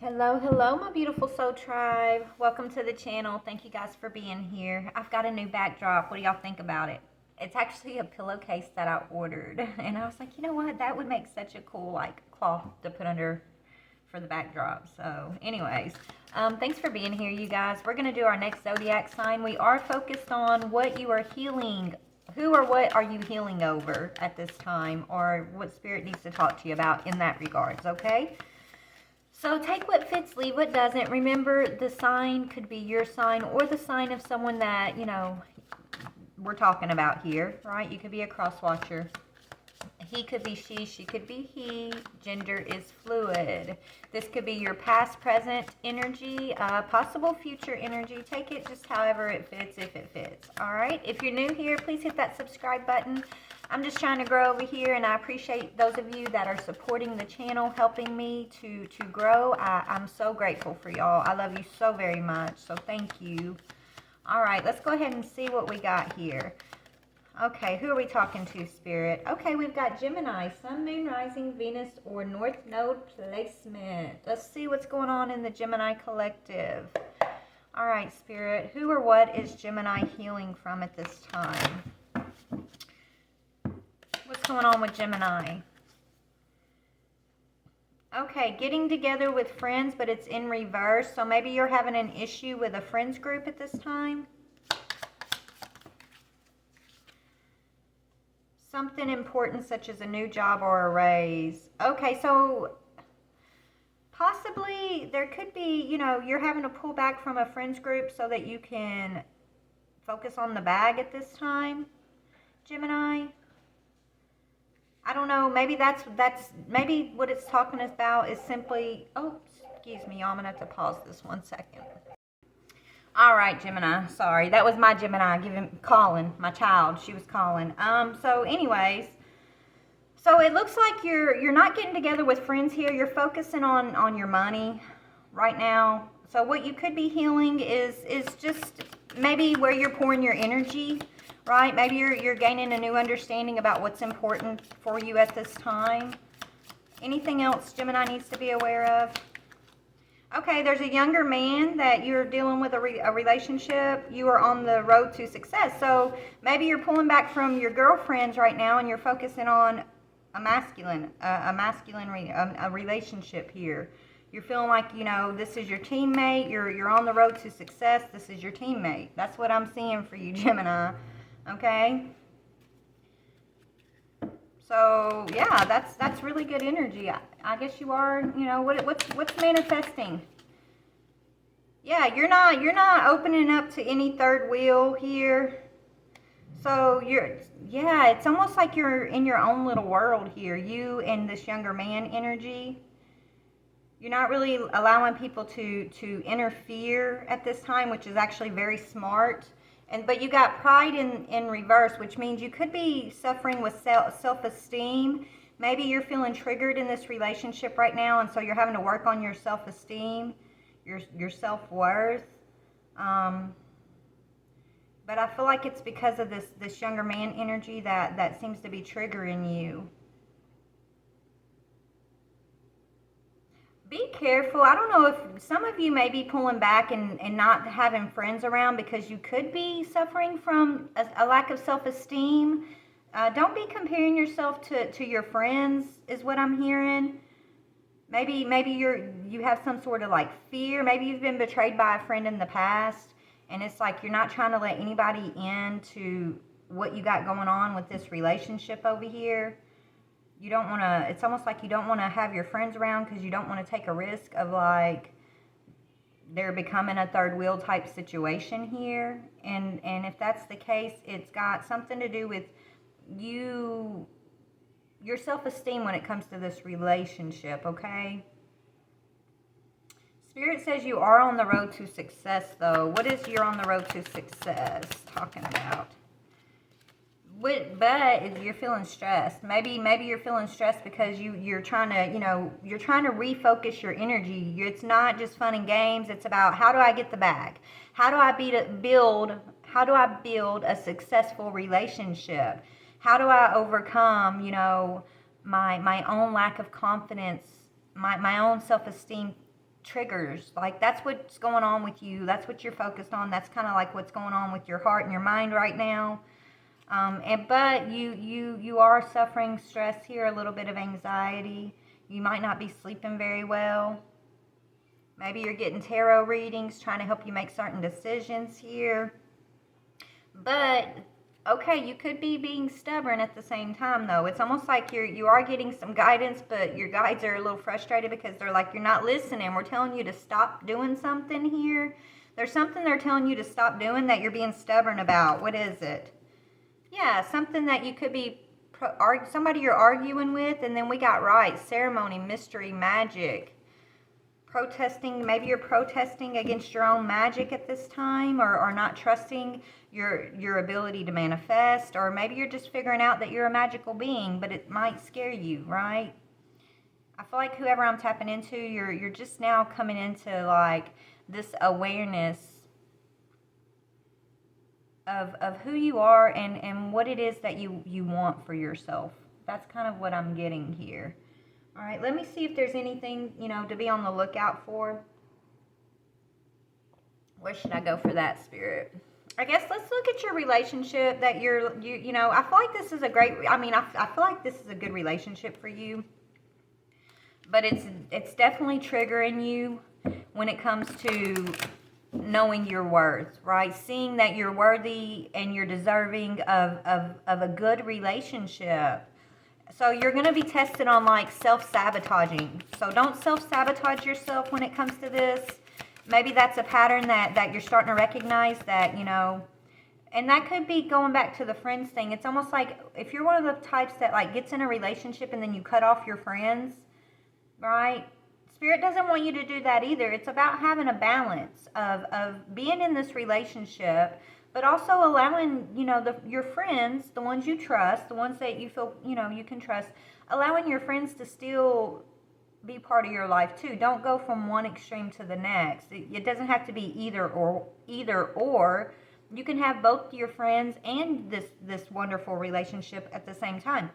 Hello, hello, my beautiful soul tribe. Welcome to the channel. Thank you guys for being here. I've got a new backdrop. What do y'all think about it? It's actually a pillowcase that I ordered. And I was like, you know what? That would make such a cool, cloth to put under for the backdrop. So, anyways, thanks for being here, you guys. We're going to do our next zodiac sign. We are focused on what you are healing. Who or what are you healing over at this time? Or what spirit needs to talk to you about in that regards, okay? So take what fits, leave what doesn't. Remember, the sign could be your sign or the sign of someone that, we're talking about here, right? You could be a cross watcher. He could be she could be he. Gender is fluid. This could be your past, present energy, possible future energy. Take it just however it fits, if it fits. All right? If you're new here, please hit that subscribe button. I'm just trying to grow over here, and I appreciate those of you that are supporting the channel, helping me to grow. I'm so grateful for y'all. I love you so very much, so thank you. All right, let's go ahead and see what we got here. Okay, who are we talking to, Spirit? Okay, we've got Gemini, Sun, Moon, Rising, Venus, or North Node placement. Let's see what's going on in the Gemini collective. All right, Spirit, who or what is Gemini healing from at this time? What's going on with Gemini? Okay, getting together with friends, but it's in reverse. So maybe you're having an issue with a friends group at this time. Something important such as a new job or a raise. Okay, so possibly there could be, you're having to pull back from a friends group so that you can focus on the bag at this time, Gemini. I don't know, maybe maybe what it's talking about is simply, oh, excuse me, I'm going to have to pause this 1 second. All right, Gemini. Sorry, that was my Gemini calling, my child. She was calling. So anyways, so it looks like you're not getting together with friends here. You're focusing on your money right now. So what you could be healing is just maybe where you're pouring your energy, right? Maybe you're gaining a new understanding about what's important for you at this time. Anything else Gemini needs to be aware of? Okay, there's a younger man that you're dealing with a relationship. You are on the road to success. So maybe you're pulling back from your girlfriends right now and you're focusing on a relationship here. You're feeling like, this is your teammate. You're on the road to success. This is your teammate. That's what I'm seeing for you, Gemini. Okay? So, yeah, that's really good energy. I guess you are, what's manifesting? Yeah, you're not opening up to any third wheel here. So it's almost like you're in your own little world here. You and this younger man energy. You're not really allowing people to interfere at this time, which is actually very smart. But you got pride in reverse, which means you could be suffering with self-esteem. Maybe you're feeling triggered in this relationship right now, and so you're having to work on your self-esteem, your self-worth. But I feel like it's because of this younger man energy that seems to be triggering you. Be careful. I don't know if some of you may be pulling back and not having friends around because you could be suffering from a lack of self-esteem. Don't be comparing yourself to your friends is what I'm hearing. Maybe you have some sort of fear. Maybe you've been betrayed by a friend in the past and it's like you're not trying to let anybody into what you got going on with this relationship over here. You don't want to, it's almost like you don't want to have your friends around because you don't want to take a risk of they're becoming a third wheel type situation here. And if that's the case, it's got something to do with your self-esteem when it comes to this relationship, okay? Spirit says you are on the road to success, though. What is you're on the road to success talking about? But you're feeling stressed. Maybe you're feeling stressed because you're trying to, you're trying to refocus your energy. It's not just fun and games. It's about how do I get the bag? How do I build a successful relationship? How do I overcome, my own lack of confidence, my own self-esteem triggers. Like, that's what's going on with you. That's what you're focused on. That's kind of like what's going on with your heart and your mind right now. But you are suffering stress here, a little bit of anxiety. You might not be sleeping very well. Maybe you're getting tarot readings, trying to help you make certain decisions here. But, okay, you could be being stubborn at the same time, though. It's almost like you are getting some guidance, but your guides are a little frustrated because they're like, you're not listening. We're telling you to stop doing something here. There's something they're telling you to stop doing that you're being stubborn about. What is it? Yeah, something that you could be, somebody you're arguing with, and then we got right, ceremony, mystery, magic. Protesting, maybe you're protesting against your own magic at this time, or not trusting your ability to manifest, or maybe you're just figuring out that you're a magical being, but it might scare you, right? I feel like whoever I'm tapping into, you're just now coming into like this awareness of who you are and what it is that you want for yourself. That's kind of what I'm getting here. All right, let me see if there's anything, to be on the lookout for. Where should I go for that, Spirit? I guess let's look at your relationship that I feel like this is a great, I feel like this is a good relationship for you. But it's definitely triggering you when it comes to knowing your worth, right? Seeing that you're worthy and you're deserving of a good relationship. So you're going to be tested on like self-sabotaging. So don't self-sabotage yourself when it comes to this. Maybe that's a pattern that you're starting to recognize that, and that could be going back to the friends thing. It's almost like if you're one of the types that like gets in a relationship and then you cut off your friends, right? Spirit doesn't want you to do that either. It's about having a balance of being in this relationship, but also allowing, your friends, the ones you trust, the ones that you feel, you can trust, allowing your friends to still be part of your life too. Don't go from one extreme to the next. It doesn't have to be either or. You can have both your friends and this wonderful relationship at the same time.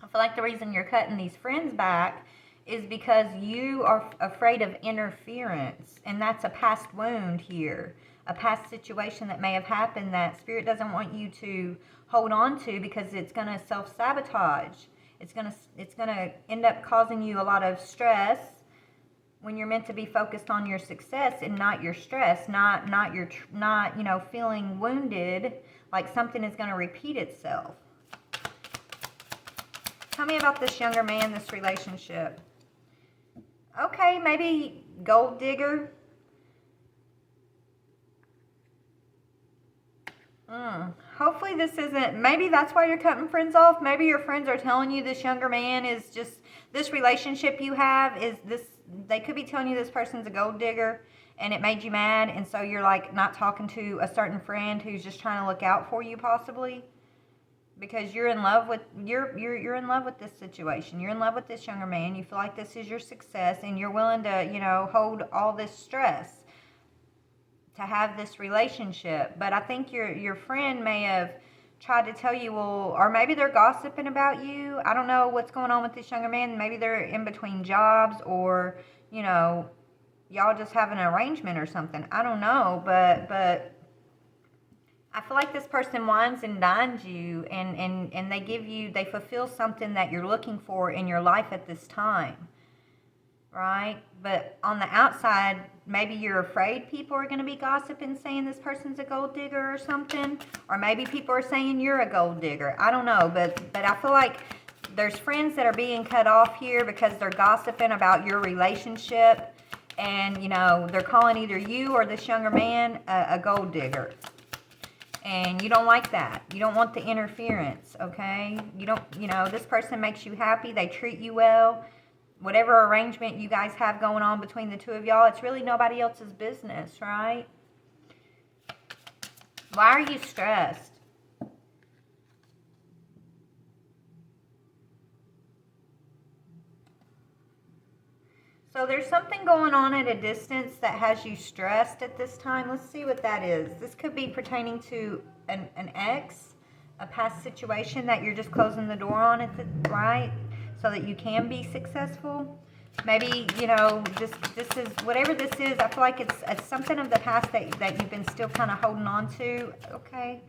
I feel like the reason you're cutting these friends back is because you are afraid of interference, and that's a past wound here. A past situation that may have happened that Spirit doesn't want you to hold on to because it's going to self-sabotage. It's going to end up causing you a lot of stress when you're meant to be focused on your success and not your stress, not feeling wounded like something is going to repeat itself. Tell me about this younger man, this relationship. Okay, maybe gold digger. Hopefully this isn't, maybe that's why you're cutting friends off. Maybe your friends are telling you this younger man is just, this relationship you have is this, they could be telling you this person's a gold digger and it made you mad, and so you're like not talking to a certain friend who's just trying to look out for you possibly. Because you're in love with you're in love with this situation. You're in love with this younger man. You feel like this is your success, and you're willing to, hold all this stress to have this relationship. But I think your friend may have tried to tell you, well, or maybe they're gossiping about you. I don't know what's going on with this younger man. Maybe they're in between jobs, or y'all just have an arrangement or something. I don't know, but I feel like this person wines and dines you, and they fulfill something that you're looking for in your life at this time, right? But on the outside, maybe you're afraid people are going to be gossiping, saying this person's a gold digger or something, or maybe people are saying you're a gold digger. I don't know, but I feel like there's friends that are being cut off here because they're gossiping about your relationship, and they're calling either you or this younger man a gold digger. And you don't like that. You don't want the interference, okay? You don't, this person makes you happy. They treat you well. Whatever arrangement you guys have going on between the two of y'all, it's really nobody else's business, right? Why are you stressed? So there's something going on at a distance that has you stressed at this time. Let's see what that is. This could be pertaining to an ex, a past situation that you're just closing the door on, right? So that you can be successful. Maybe, you know, this is, whatever this is, I feel like it's something of the past that you've been still kind of holding on to. Okay.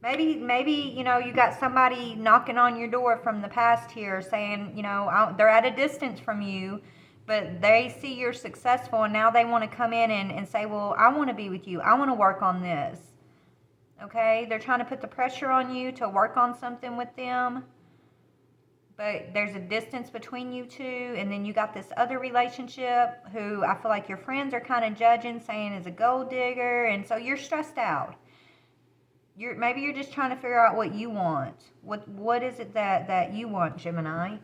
Maybe, you know, you got somebody knocking on your door from the past here saying, you know, they're at a distance from you, but they see you're successful and now they want to come in and say, well, I want to be with you. I want to work on this. Okay. They're trying to put the pressure on you to work on something with them. But there's a distance between you two, and then you got this other relationship who I feel like your friends are kind of judging, saying is a gold digger, and so you're stressed out. Maybe you're just trying to figure out what you want. What is it that you want, Gemini?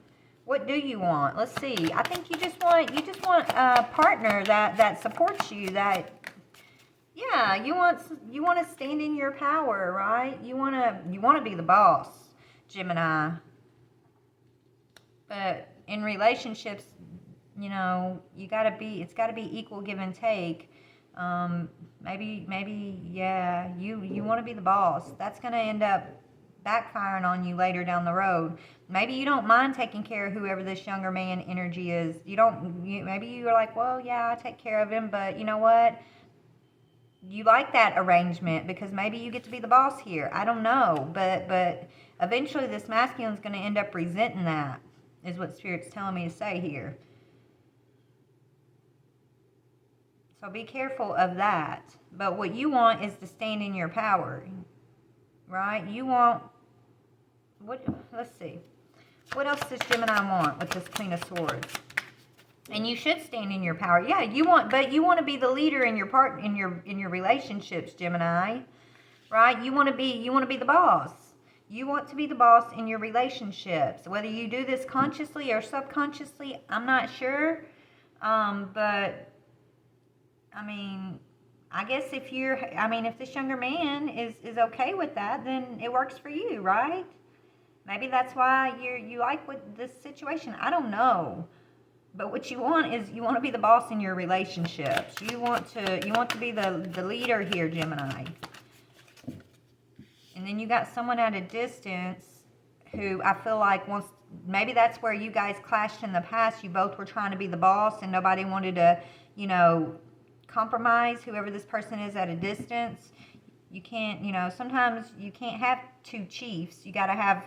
What do you want? Let's see. I think you just want a partner that supports you. That, yeah, you want to stand in your power, right? You want to be the boss, Gemini. But in relationships, you know, it's got to be equal give and take. Maybe, yeah, you want to be the boss. That's going to end up backfiring on you later down the road. Maybe you don't mind taking care of whoever this younger man energy is. Maybe you're like, well, yeah, I take care of him, but you know what? You like that arrangement because maybe you get to be the boss here. I don't know, but eventually this masculine is going to end up resenting that, is what Spirit's telling me to say here. So be careful of that. But what you want is to stand in your power, right? You want, let's see. What else does Gemini want with this Queen of Swords? And you should stand in your power. Yeah, you want to be the leader in your relationships, Gemini. Right? You want to be the boss. You want to be the boss in your relationships. Whether you do this consciously or subconsciously, I'm not sure. But I mean, I guess if this younger man is okay with that, then it works for you, right? Maybe that's why you like with this situation. I don't know. But what you want is you want to be the boss in your relationships. You want to be the leader here, Gemini. And then you got someone at a distance who I feel like wants, maybe that's where you guys clashed in the past. You both were trying to be the boss and nobody wanted to, you know, compromise whoever this person is at a distance. You can't, you know, sometimes you can't have two chiefs. You got to have,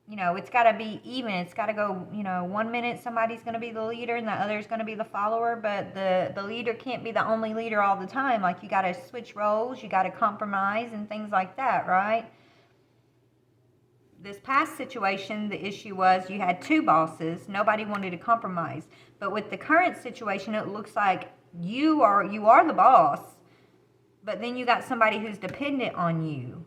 you know, it's got to be even. It's got to go, you know, 1 minute somebody's going to be the leader and the other's going to be the follower, but the leader can't be the only leader all the time. Like, you got to switch roles, you got to compromise and things like that, right? This past situation, the issue was you had two bosses. Nobody wanted to compromise. But with the current situation, it looks like you are the boss, but then you got somebody who's dependent on you.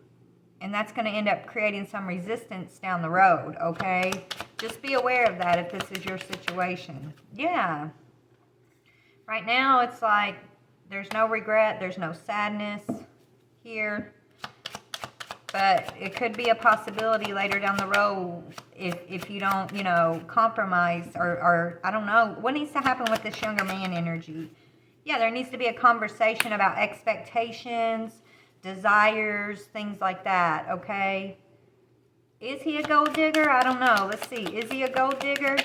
And that's going to end up creating some resistance down the road, okay? Just be aware of that if this is your situation. Yeah. Right now, it's like there's no regret. There's no sadness here. But it could be a possibility later down the road if you don't, you know, compromise or I don't know. What needs to happen with this younger man energy? Yeah, there needs to be a conversation about expectations, desires, things like that, okay? Is he a gold digger? I don't know. Let's see. Is he a gold digger?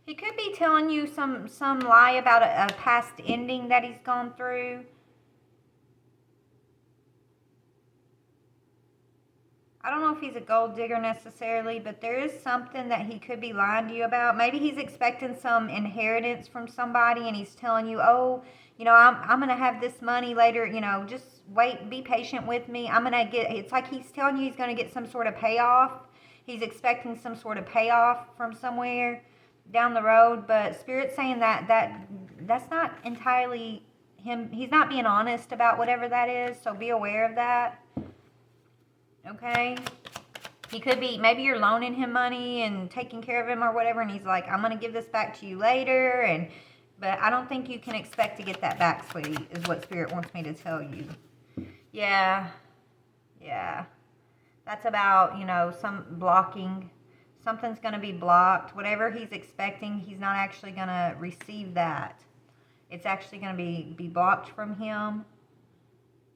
He could be telling you some lie about a past ending that he's gone through. I don't know if he's a gold digger necessarily, but there is something that he could be lying to you about. Maybe he's expecting some inheritance from somebody and he's telling you, oh, you know, I'm going to have this money later, you know, just wait, be patient with me. It's like he's telling you he's going to get some sort of payoff. He's expecting some sort of payoff from somewhere down the road, but Spirit's saying that's not entirely him. He's not being honest about whatever that is, so be aware of that. Okay? He could be, maybe you're loaning him money and taking care of him or whatever, and he's like, I'm going to give this back to you later, but I don't think you can expect to get that back, sweetie, is what Spirit wants me to tell you. Yeah. That's about, you know, some blocking. Something's going to be blocked. Whatever he's expecting, he's not actually going to receive that. It's actually going to be blocked from him.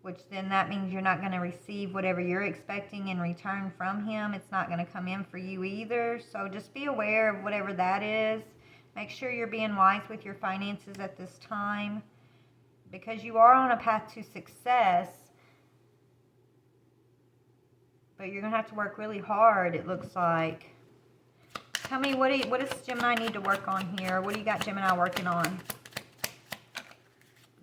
which then that means you're not going to receive whatever you're expecting in return from him. It's not going to come in for you either. So just be aware of whatever that is. Make sure you're being wise with your finances at this time, because you are on a path to success, but you're going to have to work really hard, it looks like. Tell me, what does Gemini need to work on here? What do you got Gemini working on?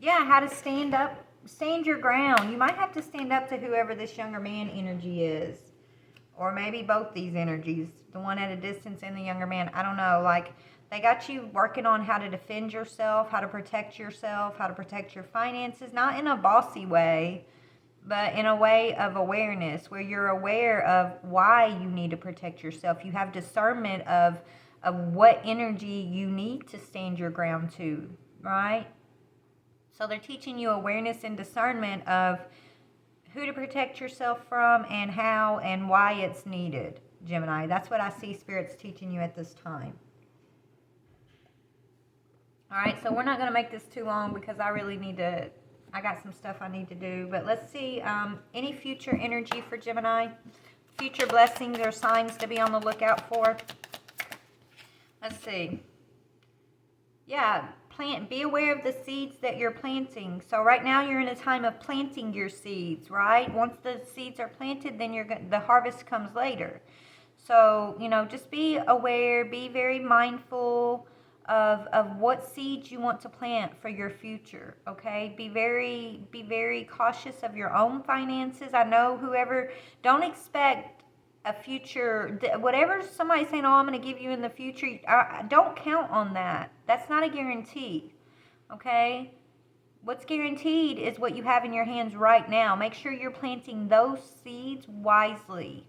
Yeah, how to stand up, stand your ground. You might have to stand up to whoever this younger man energy is. Or maybe both these energies, the one at a distance and the younger man. I don't know, like, they got you working on how to defend yourself, how to protect yourself, how to protect your finances, not in a bossy way, but in a way of awareness, where you're aware of why you need to protect yourself. You have discernment of what energy you need to stand your ground to, right? So they're teaching you awareness and discernment of who to protect yourself from and how and why it's needed, Gemini. That's what I see Spirit's teaching you at this time. All right, so we're not going to make this too long because I really need to, I got some stuff I need to do. But let's see, any future energy for Gemini? Future blessings or signs to be on the lookout for? Let's see. Yeah, be aware of the seeds that you're planting. So right now you're in a time of planting your seeds, right? Once the seeds are planted, then the harvest comes later. So, you know, just be aware, be very mindful of what seeds you want to plant for your future, okay? Be very cautious of your own finances. I know don't expect a future, whatever somebody's saying, oh, I'm going to give you in the future, don't count on that. That's not a guarantee, okay? What's guaranteed is what you have in your hands right now. Make sure you're planting those seeds wisely.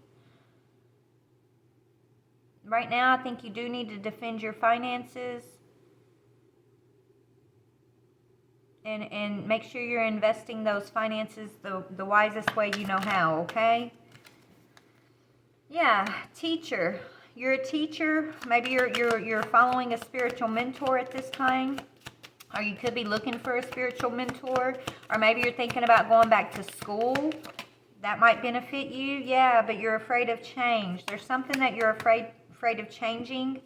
Right now, I think you do need to defend your finances and make sure you're investing those finances the wisest way you know how, okay? Yeah, teacher. You're a teacher. Maybe you're following a spiritual mentor at this time, or you could be looking for a spiritual mentor, or maybe you're thinking about going back to school. That might benefit you. Yeah, but you're afraid of change. There's something that you're afraid of changing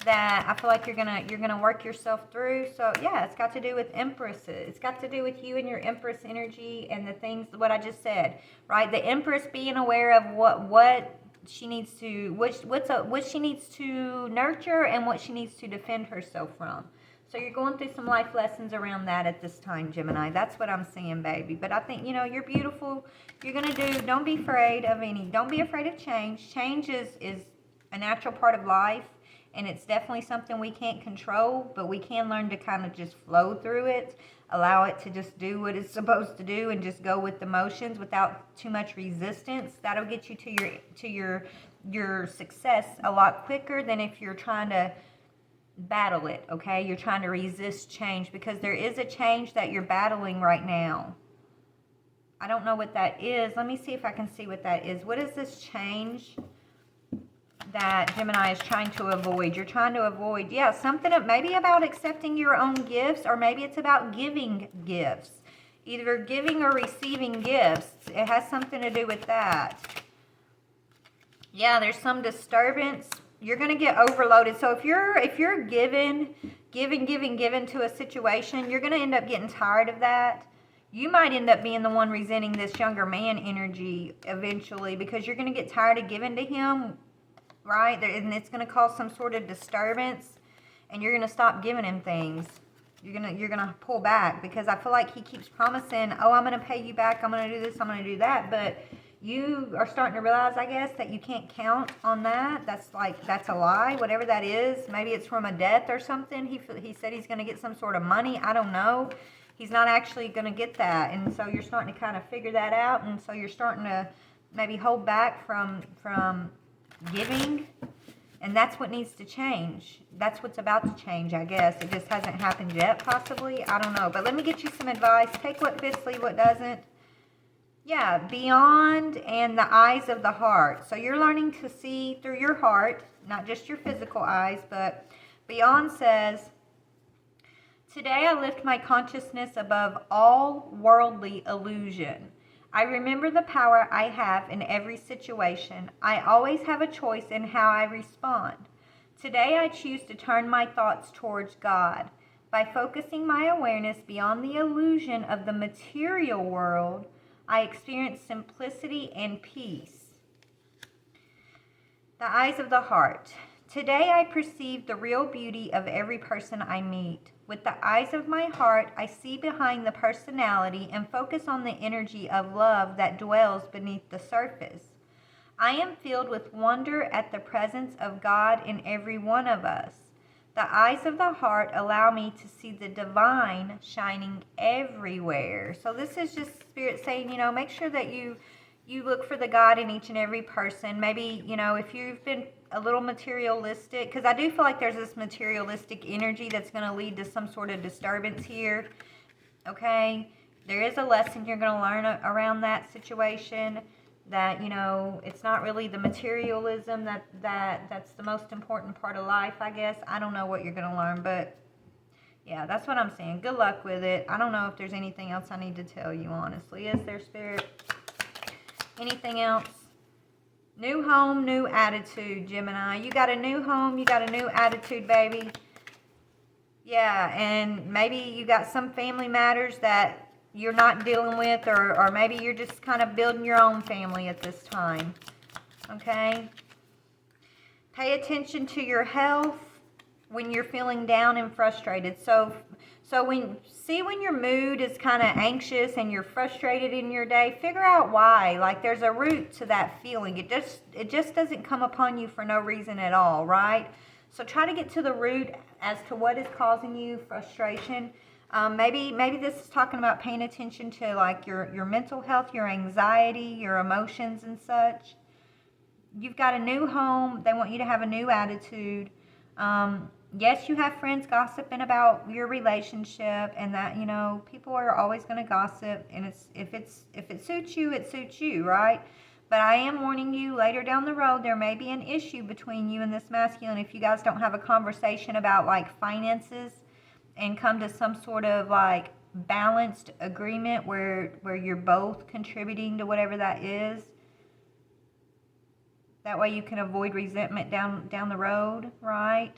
that I feel like you're gonna work yourself through. So yeah, it's got to do with empresses. It's got to do with you and your empress energy and the things, what I just said, right? The empress being aware of what she needs to, what she needs to nurture and what she needs to defend herself from. So you're going through some life lessons around that at this time, Gemini. That's what I'm seeing, baby. But I think, you know, you're beautiful. Don't be afraid of don't be afraid of change. Change is a natural part of life, and it's definitely something we can't control, but we can learn to kind of just flow through it, allow it to just do what it's supposed to do, and just go with the motions without too much resistance. That'll get you to your success a lot quicker than if you're trying to battle it, okay? You're trying to resist change, because there is a change that you're battling right now. I don't know what that is. Let me see if I can see what that is. What is this change that Gemini is trying to avoid? You're trying to avoid, yeah, something maybe about accepting your own gifts, or maybe it's about giving gifts. Either giving or receiving gifts. It has something to do with that. Yeah, there's some disturbance. You're going to get overloaded. So if you're giving to a situation, you're going to end up getting tired of that. You might end up being the one resenting this younger man energy eventually, because you're going to get tired of giving to him, right? And it's going to cause some sort of disturbance, and you're going to stop giving him things. You're going to pull back, because I feel like he keeps promising, oh, I'm going to pay you back, I'm going to do this, I'm going to do that, but you are starting to realize, I guess, that you can't count on that. That's a lie, whatever that is. Maybe it's from a death or something. He said he's going to get some sort of money. I don't know. He's not actually going to get that. And so you're starting to kind of figure that out. And so you're starting to maybe hold back from giving. And that's what needs to change. That's what's about to change, I guess. It just hasn't happened yet, possibly. I don't know. But let me get you some advice. Take what fits, leave what doesn't. Yeah, beyond and the eyes of the heart. So you're learning to see through your heart, not just your physical eyes, but beyond says Today I lift my consciousness above all worldly illusion. I remember the power I have in every situation. I always have a choice in how I respond. Today I choose to turn my thoughts towards God. By focusing my awareness beyond the illusion of the material world, I experience simplicity and peace. The eyes of the heart. Today I perceive the real beauty of every person I meet. With the eyes of my heart, I see behind the personality and focus on the energy of love that dwells beneath the surface. I am filled with wonder at the presence of God in every one of us. The eyes of the heart allow me to see the divine shining everywhere. So this is just Spirit saying, make sure that you look for the God in each and every person. Maybe, if you've been a little materialistic, because I do feel like there's this materialistic energy that's going to lead to some sort of disturbance here. Okay? There is a lesson you're going to learn around that situation, that, it's not really the materialism that's the most important part of life, I guess. I don't know what you're going to learn, but yeah, that's what I'm saying. Good luck with it. I don't know if there's anything else I need to tell you, honestly. Is there, Spirit? Anything else? New home, new attitude, Gemini. You got a new home, you got a new attitude, baby. Yeah, and maybe you got some family matters that you're not dealing with, or maybe you're just kind of building your own family at this time. Okay? Pay attention to your health when you're feeling down and frustrated. So when your mood is kind of anxious and you're frustrated in your day, figure out why. Like, there's a root to that feeling. It just doesn't come upon you for no reason at all, right? So try to get to the root as to what is causing you frustration. Maybe this is talking about paying attention to like your mental health, your anxiety, your emotions and such. You've got a new home. They want you to have a new attitude. Yes, you have friends gossiping about your relationship, and that, people are always going to gossip, and if it suits you, it suits you, right? But I am warning you, later down the road, there may be an issue between you and this masculine if you guys don't have a conversation about like finances and come to some sort of like balanced agreement where you're both contributing to whatever that is. That way you can avoid resentment down the road, right?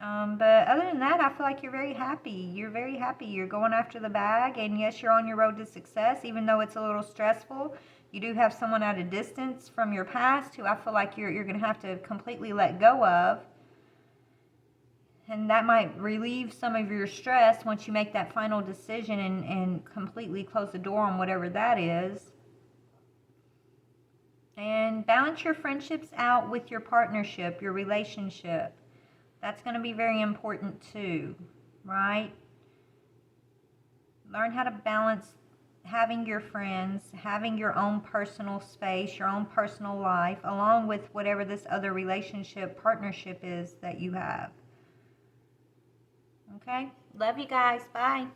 But other than that, I feel like you're very happy. You're very happy. You're going after the bag, and yes, you're on your road to success, even though it's a little stressful. You do have someone at a distance from your past who I feel like you're going to have to completely let go of. And that might relieve some of your stress once you make that final decision and completely close the door on whatever that is. And balance your friendships out with your partnership, your relationship. That's going to be very important too, right? Learn how to balance having your friends, having your own personal space, your own personal life, along with whatever this other relationship, partnership is that you have. Okay? Love you guys. Bye.